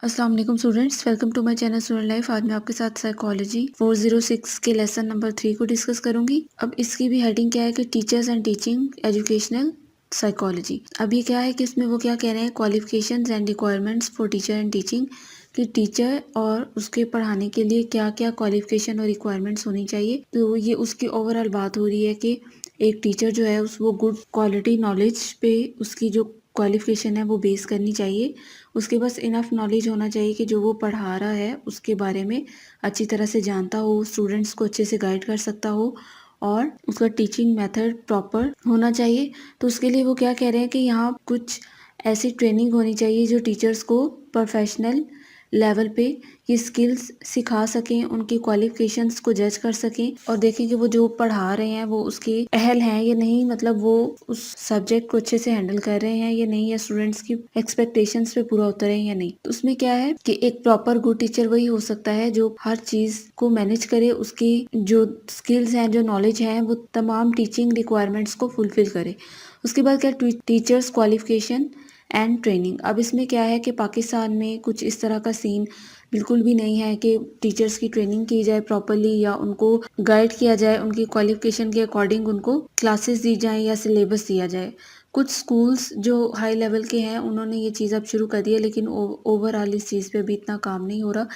अस्सलाम वालेकुम students, welcome to my channel student life. आज मैं आपके साथ साइकोलॉजी 406 के लेसन नंबर 3 को डिस्कस करूंगी। अब इसकी भी हेडिंग क्या है कि teachers and teaching educational psychology. अब ये क्या है कि इसमें वो क्या कह रहे हैं, qualifications and requirements for teacher and teaching, कि टीचर और उसके पढ़ाने के लिए क्या क्या क्वालिफिकेशन और रिक्वायरमेंट्स होनी चाहिए। तो ये उसकी ओवरऑल बात हो रही है कि एक टीचर जो है वो गुड क्वालिटी नॉलेज पे उसकी जो क्वालिफिकेशन है वो बेस करनी चाहिए। उसके पास इनफ नॉलेज होना चाहिए कि जो वो पढ़ा रहा है उसके बारे में अच्छी तरह से जानता हो, स्टूडेंट्स को अच्छे से गाइड कर सकता हो और उसका टीचिंग मेथड प्रॉपर होना चाहिए। तो उसके लिए वो क्या कह रहे हैं कि यहाँ कुछ ऐसी ट्रेनिंग होनी चाहिए जो टीचर्स को प्रोफेशनल लेवल पे ये स्किल्स सिखा सकें, उनकी क्वालिफिकेशंस को जज कर सकें और देखें कि वो जो पढ़ा रहे हैं वो उसके अहल हैं या नहीं, मतलब वो उस सब्जेक्ट को अच्छे से हैंडल कर रहे हैं या नहीं, या स्टूडेंट्स की एक्सपेक्टेशंस पे पूरा उतर रहे हैं या नहीं। तो उसमें क्या है कि एक प्रॉपर गुड टीचर वही हो सकता है जो हर चीज को मैनेज करे, उसकी जो स्किल्स हैं, जो नॉलेज है, वो तमाम टीचिंग रिक्वायरमेंट्स को फुलफिल करे। उसके बाद क्या, टीचर्स क्वालिफिकेशन एंड ट्रेनिंग। अब इसमें क्या है कि पाकिस्तान में कुछ इस तरह का सीन बिल्कुल भी नहीं है कि टीचर्स की ट्रेनिंग की जाए प्रॉपरली या उनको गाइड किया जाए, उनकी क्वालिफिकेशन के अकॉर्डिंग उनको क्लासेस दी जाए या सिलेबस दिया जाए। कुछ स्कूल्स जो हाई लेवल के हैं उन्होंने ये चीज़ अब शुरू कर दी है, लेकिन ओवरऑल इस चीज़ पे भी इतना काम नहीं हो रहा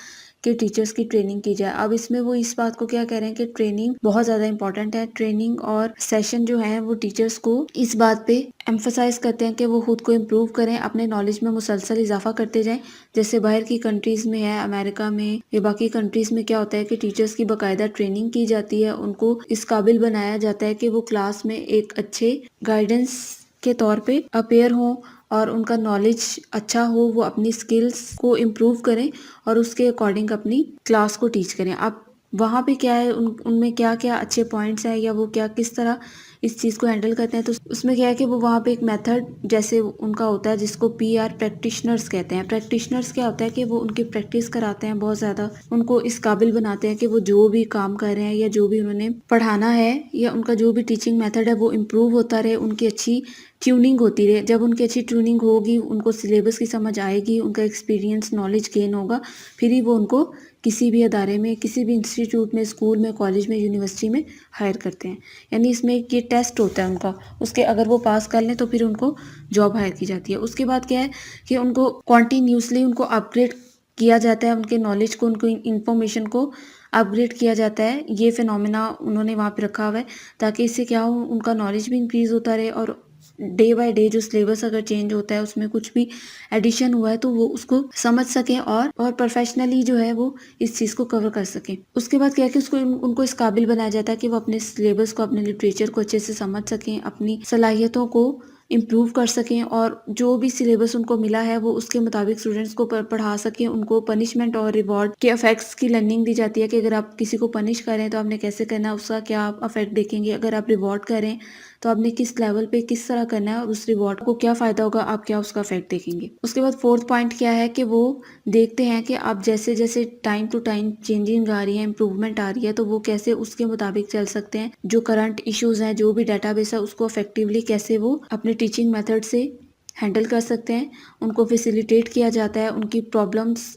कि टीचर्स की ट्रेनिंग की जाए। अब इसमें वो इस बात को क्या कह रहे हैं कि ट्रेनिंग बहुत ज़्यादा इंपॉर्टेंट है। ट्रेनिंग और सेशन जो है वो टीचर्स को इस बात पे एम्फोसाइज करते हैं कि वो खुद को इम्प्रूव करें, अपने नॉलेज में मुसलसल इजाफा करते जाएं। जैसे बाहर की कंट्रीज़ में है, अमेरिका में या बाकी कंट्रीज़ में क्या होता है कि टीचर्स की बाकायदा ट्रेनिंग की जाती है, उनको इस काबिल बनाया जाता है कि वो क्लास में एक अच्छे गाइडेंस के तौर पे अपेयर हों और उनका नॉलेज अच्छा हो, वो अपनी स्किल्स को इम्प्रूव करें और उसके अकॉर्डिंग अपनी क्लास को टीच करें। अब वहाँ पे क्या है, उनमें क्या क्या अच्छे पॉइंट्स हैं या वो क्या किस तरह इस चीज़ को हैंडल करते हैं। तो उसमें क्या है कि वो वहाँ पे एक मेथड जैसे उनका होता है जिसको पीआर प्रैक्टिशनर्स कहते हैं। प्रैक्टिशनर्स क्या होता है कि वो उनकी प्रैक्टिस कराते हैं, बहुत ज़्यादा उनको इस काबिल बनाते हैं कि वो जो भी काम कर रहे हैं या जो भी उन्होंने पढ़ाना है या उनका जो भी टीचिंग मेथड है वो इम्प्रूव होता रहे, उनकी अच्छी ट्यूनिंग होती रहे। जब उनकी अच्छी ट्यूनिंग होगी, उनको सिलेबस की समझ आएगी, उनका एक्सपीरियंस नॉलेज गेन होगा, फिर ही वो उनको किसी भी अदारे में, किसी भी इंस्टीट्यूट में, स्कूल में, कॉलेज में, यूनिवर्सिटी में हायर करते हैं। यानी इसमें ये टेस्ट होता है उनका, उसके अगर वो पास कर लें तो फिर उनको जॉब हायर की जाती है। उसके बाद क्या है कि उनको कॉन्टीन्यूसली उनको अपग्रेड किया जाता है, उनके नॉलेज को, उनको इंफॉर्मेशन को अपग्रेड किया जाता है। ये फिनोमेना उन्होंने वहाँ पे रखा हुआ है ताकि इससे क्या हो, उनका नॉलेज भी इंक्रीज होता रहे और डे बाय डे जो सिलेबस अगर चेंज होता है, उसमें कुछ भी एडिशन हुआ है तो वो उसको समझ सकें और प्रोफेशनली जो है वो इस चीज़ को कवर कर सकें। उसके बाद क्या है कि उसको उनको इस काबिल बनाया जाता है कि वो अपने सिलेबस को, अपने लिटरेचर को अच्छे से समझ सकें, अपनी सलाहियतों को इम्प्रूव कर सकें और जो भी सिलेबस उनको मिला है वो उसके मुताबिक स्टूडेंट्स को पढ़ा सकें। उनको पनिशमेंट और रिवॉर्ड के इफेक्ट्स की लर्निंग दी जाती है कि अगर आप किसी को पनिश करें तो आपने कैसे करना है, उसका क्या आप इफेक्ट देखेंगे। अगर आप रिवॉर्ड करें तो आपने किस लेवल पे किस तरह करना है और उस रिवॉर्ड को क्या फ़ायदा होगा, आप क्या उसका इफेक्ट देखेंगे। उसके बाद फोर्थ पॉइंट क्या है कि वो देखते हैं कि आप जैसे जैसे टाइम टू टाइम चेंजिंग आ रही है, इम्प्रूवमेंट आ रही है, तो वो कैसे उसके मुताबिक चल सकते हैं। जो करंट इश्यूज़ हैं, जो भी डाटाबेस है, उसको इफेक्टिवली कैसे वो अपने टीचिंग मेथड से हैंडल कर सकते हैं। उनको फैसिलिटेट किया जाता है, उनकी प्रॉब्लम्स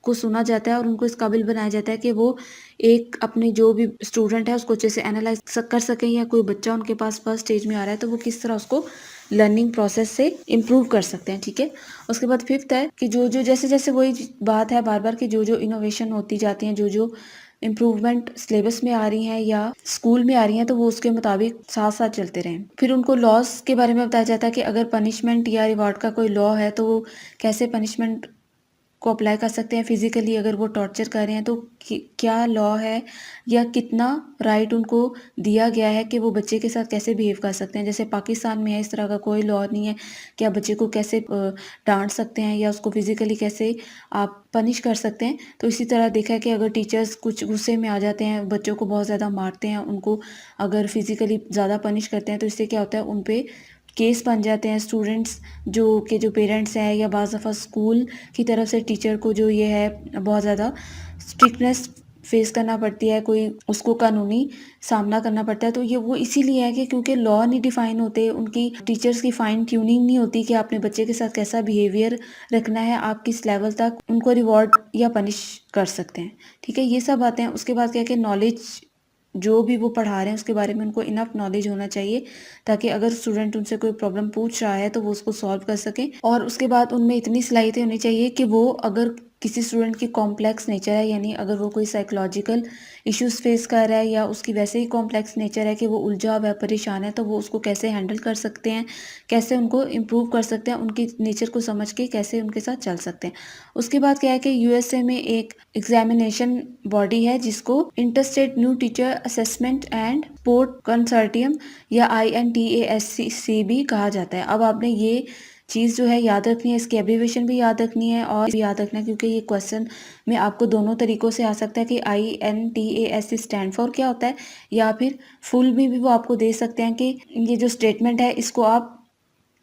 को सुना जाता है और उनको इस काबिल बनाया जाता है कि वो एक अपने जो भी स्टूडेंट है उसको अच्छे से एनालाइज कर सकें, या कोई बच्चा उनके पास फर्स्ट स्टेज में आ रहा है तो वो किस तरह उसको लर्निंग प्रोसेस से इम्प्रूव कर सकते हैं। ठीक है। उसके बाद फिफ्थ है कि जो जो जैसे जैसे वही बात है बार बार कि जो जो इनोवेशन होती जाती हैं, जो जो इम्प्रूवमेंट सिलेबस में आ रही हैं या स्कूल में आ रही हैं, तो वो उसके मुताबिक साथ साथ चलते रहें। फिर उनको लॉस के बारे में बताया जाता है कि अगर पनिशमेंट या रिवॉर्ड का कोई लॉ है तो वो कैसे पनिशमेंट को अप्लाई कर सकते हैं। फिजिकली अगर वो टॉर्चर कर रहे हैं तो क्या लॉ है या कितना राइट उनको दिया गया है कि वो बच्चे के साथ कैसे बिहेव कर सकते हैं। जैसे पाकिस्तान में है, इस तरह का कोई लॉ नहीं है कि आप बच्चे को कैसे डांट सकते हैं या उसको फिजिकली कैसे आप पनिश कर सकते हैं। तो इसी तरह देखा है कि अगर टीचर्स कुछ गुस्से में आ जाते हैं, बच्चों को बहुत ज़्यादा मारते हैं, उनको अगर फिजिकली ज़्यादा पनिश करते हैं, तो इससे क्या होता है, उन पे केस बन जाते हैं। स्टूडेंट्स जो पेरेंट्स हैं या बाज़ दफ़ा स्कूल की तरफ से टीचर को जो ये है बहुत ज़्यादा स्ट्रिक्टनेस फेस करना पड़ती है, कोई उसको कानूनी सामना करना पड़ता है। तो ये वो इसीलिए है कि क्योंकि लॉ नहीं डिफाइन होते, उनकी टीचर्स की फाइन ट्यूनिंग नहीं होती कि आपने बच्चे के साथ कैसा बिहेवियर रखना है, आप किस लेवल तक उनको रिवॉर्ड या पनिश कर सकते हैं। ठीक है, ये सब बातें हैं। उसके बाद क्या है कि नॉलेज, जो भी वो पढ़ा रहे हैं उसके बारे में उनको इनफ नॉलेज होना चाहिए, ताकि अगर स्टूडेंट उनसे कोई प्रॉब्लम पूछ रहा है तो वो उसको सॉल्व कर सके। और उसके बाद उनमें इतनी सलाहियत होनी चाहिए कि वो, अगर किसी स्टूडेंट की कॉम्प्लेक्स नेचर है, यानी अगर वो कोई साइकोलॉजिकल इश्यूज फेस कर रहा है या उसकी वैसे ही कॉम्प्लेक्स नेचर है कि वो उलझा हुआ है, परेशान है, तो वो उसको कैसे हैंडल कर सकते हैं, कैसे उनको इम्प्रूव कर सकते हैं, उनकी नेचर को समझ के कैसे उनके साथ चल सकते हैं। उसके बाद क्या है कि यूएसए में एक एग्जामिनेशन बॉडी है जिसको interstate new teacher assessment and support consortium या INTASC भी कहा जाता है। अब आपने ये चीज़ जो है याद रखनी है, इसकी एब्रीविएशन भी याद रखनी है और भी याद रखना है, क्योंकि ये क्वेश्चन में आपको दोनों तरीकों से आ सकता है कि INTASC स्टैंड फॉर क्या होता है, या फिर फुल में भी वो आपको दे सकते हैं कि ये जो स्टेटमेंट है इसको आप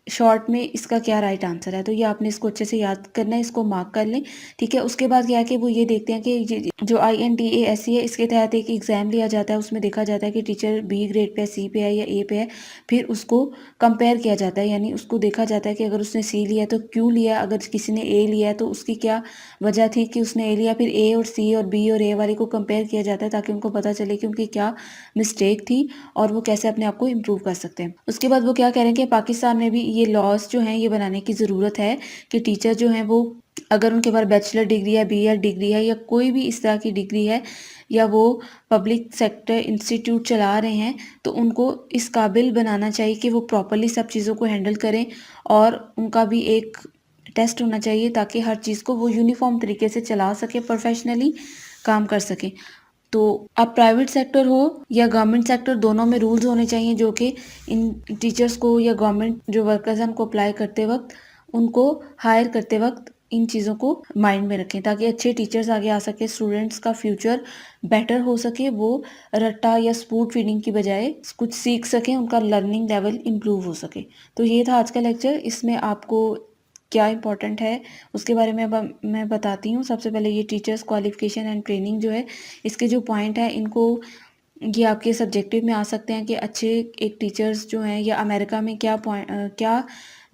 शॉर्ट में इसका क्या राइट आंसर है। तो ये आपने इसको अच्छे से याद करना है, इसको मार्क कर लें। ठीक है, उसके बाद क्या है कि वो ये देखते हैं कि जो INTASC है इसके तहत एक एग्जाम लिया जाता है, उसमें देखा जाता है कि teacher B grade pay, C पे है या A पे है। फिर उसको कंपेयर किया जाता है, यानी उसको देखा जाता है कि अगर उसने C लिया है तो क्यों लिया, अगर किसी ने A लिया है तो उसकी क्या वजह थी कि उसने A लिया। फिर A और C और B और A वाले को कंपेयर किया जाता है ताकि उनको पता चले कि उनकी क्या मिस्टेक थी और वो कैसे अपने आप को इम्प्रूव कर सकते हैं। उसके बाद वो क्या कह रहे हैं कि पाकिस्तान में भी ये लॉज जो हैं ये बनाने की ज़रूरत है कि टीचर जो हैं वो, अगर उनके पास बैचलर डिग्री है, B.Ed डिग्री है या कोई भी इस तरह की डिग्री है, या वो पब्लिक सेक्टर इंस्टीट्यूट चला रहे हैं, तो उनको इस काबिल बनाना चाहिए कि वो प्रॉपरली सब चीज़ों को हैंडल करें। और उनका भी एक टेस्ट होना चाहिए ताकि हर चीज़ को वो यूनिफॉर्म तरीके से चला सके, प्रोफेशनली काम कर सके। तो अब प्राइवेट सेक्टर हो या गवर्नमेंट सेक्टर, दोनों में रूल्स होने चाहिए जो कि इन टीचर्स को या गवर्नमेंट जो वर्कर्स हैं उनको अप्लाई करते वक्त, उनको हायर करते वक्त इन चीज़ों को माइंड में रखें ताकि अच्छे टीचर्स आगे आ सके, स्टूडेंट्स का फ्यूचर बेटर हो सके, वो रट्टा या स्पून फीडिंग की बजाय कुछ सीख सकें, उनका लर्निंग लेवल इम्प्रूव हो सके। तो ये था आज का लेक्चर। इसमें आपको क्या इंपॉर्टेंट है उसके बारे में अब मैं बताती हूँ। सबसे पहले ये टीचर्स क्वालिफिकेशन एंड ट्रेनिंग जो है, इसके जो पॉइंट है इनको, ये आपके सब्जेक्टिव में आ सकते हैं कि अच्छे एक टीचर्स जो हैं, या अमेरिका में क्या क्या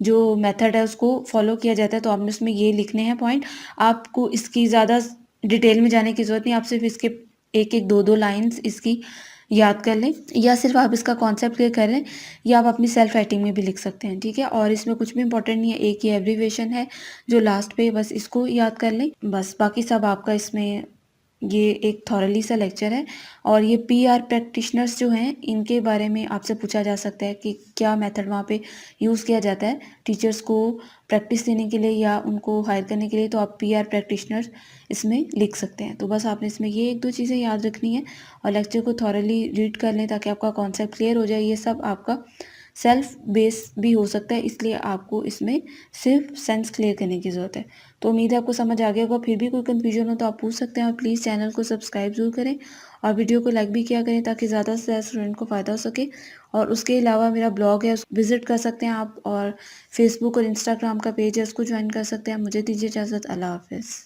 जो मेथड है उसको फॉलो किया जाता है, तो आपने उसमें ये लिखने हैं पॉइंट। आपको इसकी ज़्यादा डिटेल में जाने की ज़रूरत नहीं, आप सिर्फ इसके एक एक दो दो लाइन्स इसकी याद कर लें, या सिर्फ आप इसका कॉन्सेप्ट क्लियर कर लें, या आप अपनी सेल्फ राइटिंग में भी लिख सकते हैं। ठीक है, और इसमें कुछ भी इंपॉर्टेंट नहीं है, एक ही एब्रीविएशन है जो लास्ट पे, बस इसको याद कर लें। बस बाकी सब आपका इसमें ये एक थॉरली सा लेक्चर है। और ये PR प्रैक्टिशनर्स जो हैं इनके बारे में आपसे पूछा जा सकता है कि क्या मेथड वहाँ पे यूज़ किया जाता है टीचर्स को प्रैक्टिस देने के लिए या उनको हायर करने के लिए, तो आप PR प्रैक्टिशनर्स इसमें लिख सकते हैं। तो बस आपने इसमें ये एक दो चीज़ें याद रखनी है और लेक्चर को थॉरली रीड कर लें ताकि आपका कॉन्सेप्ट क्लियर हो जाए। ये सब आपका सेल्फ बेस भी हो सकता है, इसलिए आपको इसमें सिर्फ सेंस क्लियर करने की ज़रूरत है। तो उम्मीद है आपको समझ आ गया होगा। फिर भी कोई कन्फ्यूजन हो तो आप पूछ सकते हैं, और प्लीज़ चैनल को सब्सक्राइब ज़रूर करें और वीडियो को लाइक भी किया करें ताकि ज़्यादा से ज़्यादा स्टूडेंट को फ़ायदा हो सके। और उसके अलावा मेरा ब्लॉग है, उसको विजिट कर सकते हैं आप, और फेसबुक और इंस्टाग्राम का पेज है उसको ज्वाइन कर सकते हैं। मुझे दीजिए इजाज़त। अल्लाह हाफ़िज़।